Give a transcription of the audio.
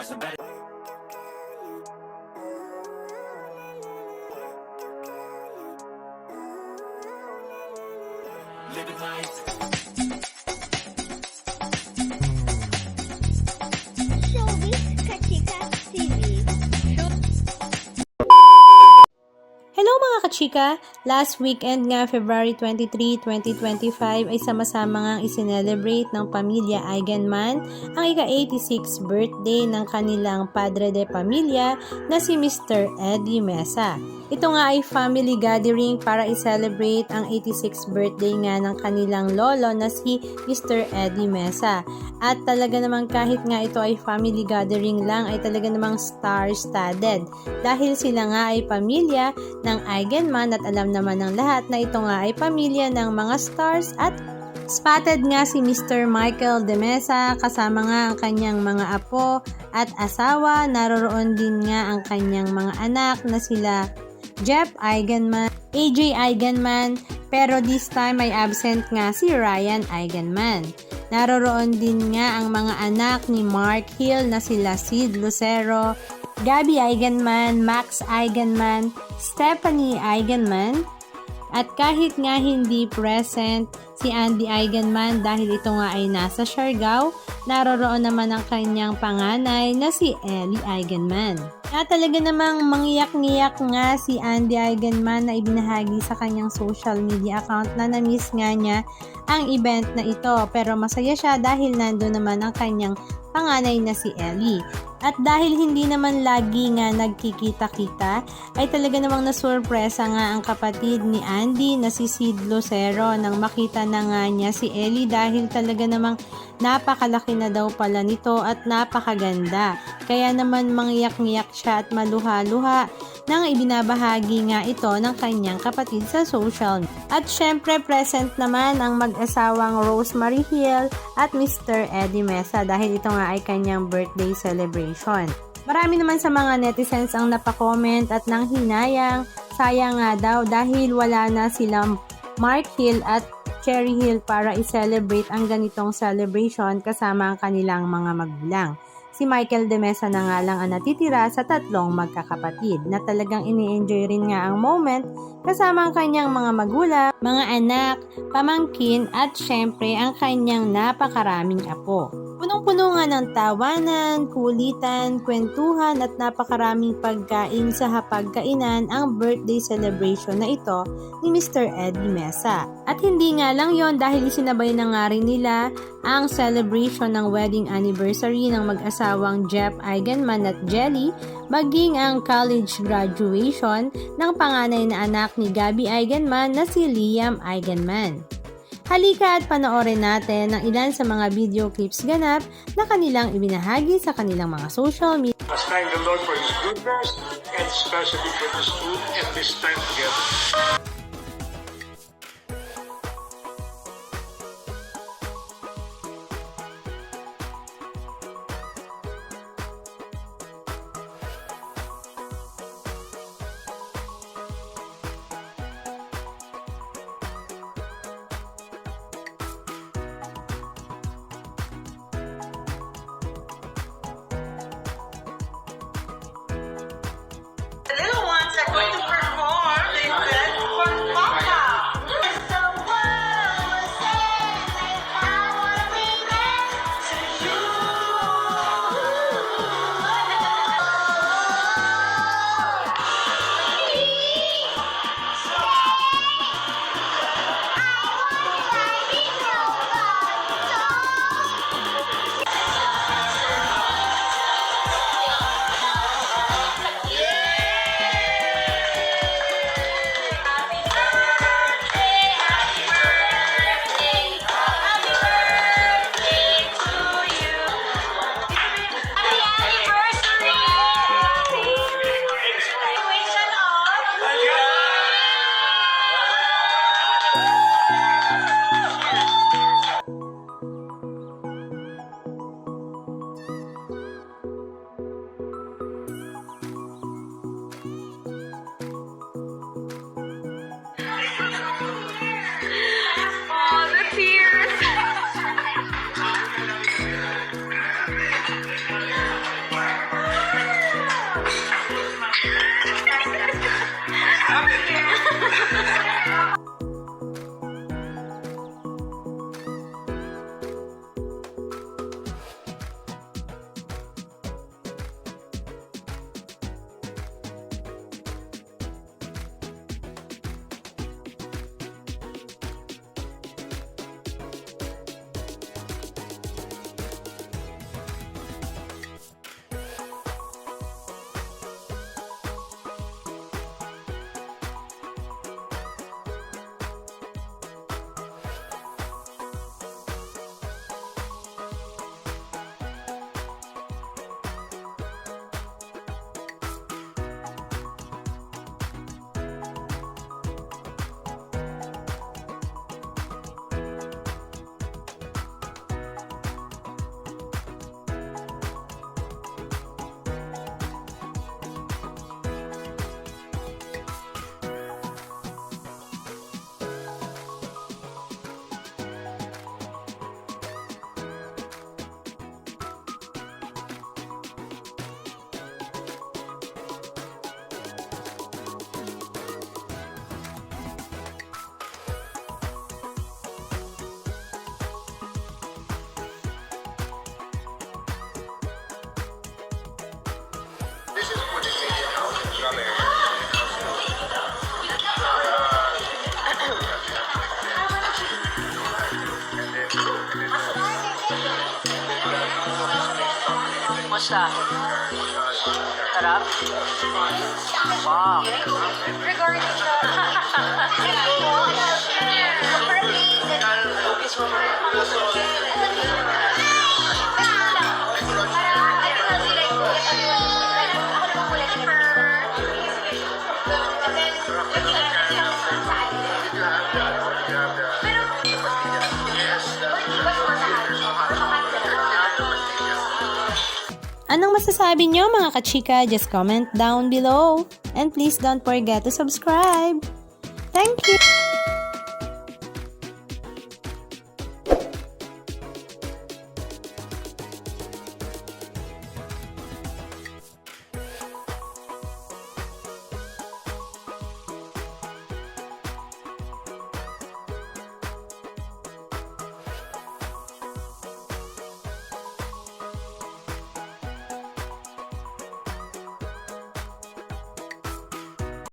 Living life. Showbiz Kachika TV. Hello mga kachika! Last weekend nga, February 23, 2025 ay sama-sama ngang isinelebrate ng pamilya Eigenman ang ika-86 birthday ng kanilang padre de pamilya na si Mr. Eddie Mesa. Ito nga ay family gathering para i-celebrate ang 86th birthday nga ng kanilang lolo na si Mr. Eddie Mesa. At talaga namang kahit nga ito ay family gathering lang ay talaga namang star-studded dahil sila nga ay pamilya ng Eigenman at alam naman ng lahat na ito nga ay pamilya ng mga stars at spotted nga si Mr. Michael De Mesa kasama nga ang kanyang mga apo at asawa. Naroroon din nga ang kanyang mga anak na sila Jeff Eigenman, AJ Eigenman, pero this time ay absent nga si Ryan Eigenman. Naroroon din nga ang mga anak ni Mark Hill na sila Sid Lucero, Gabby Eigenman, Max Eigenman, Stephanie Eigenman, at kahit nga hindi present si Andy Eigenman dahil ito nga ay nasa Siargao, naroroon naman ang kanyang panganay na si Ellie Eigenman. Na talaga namang mangyak-ngiyak nga si Andy Eigenman na ibinahagi sa kanyang social media account na na-miss nga niya ang event na ito, pero masaya siya dahil nandun naman ang kanyang panganay na si Ellie. At dahil hindi naman lagi nga nagkikita-kita, ay talaga namang nasurpresa nga ang kapatid ni Andy na si Sid Lucero nang makita na nga niya si Ellie dahil talaga namang napakalaki na daw pala nito at napakaganda. Kaya naman mangyak-ngiyak siya at maluha-luha nang ibinabahagi nga ito ng kanyang kapatid sa social media. At syempre present naman ang mag-asawang Rosemary Hill at Mr. Eddie Mesa dahil ito nga ay kanyang birthday celebration. Marami naman sa mga netizens ang napakomment at nang hinayang, sayang nga daw dahil wala na silang Mark Hill at Cherry Hill para i-celebrate ang ganitong celebration kasama ang kanilang mga magulang. Si Michael De Mesa na nga lang ang natitira sa tatlong magkakapatid na talagang ini-enjoy rin nga ang moment kasama ang kanyang mga magulang, mga anak, pamangkin at syempre ang kanyang napakaraming apo. Punong-puno nga ng tawanan, kulitan, kwentuhan at napakaraming pagkain sa hapagkainan ang birthday celebration na ito ni Mr. Eddie Mesa. At hindi nga lang yon dahil isinabay na nga rin nila ang celebration ng wedding anniversary ng mag-asawang Jeff Eigenman at Jelly, maging ang college graduation ng panganay na anak ni Gabby Eigenman na si Liam Eigenman. Halika at panoorin natin ang ilan sa mga video clips ganap na kanilang ibinahagi sa kanilang mga social media. Let's thank the Lord for His goodness and especially for this food and this time together. The little ones are going to perform. They said Kamusta? Sarap? Wow. Regarding Anong masasabi nyo mga kachika? Just comment down below. And please don't forget to subscribe. Thank you!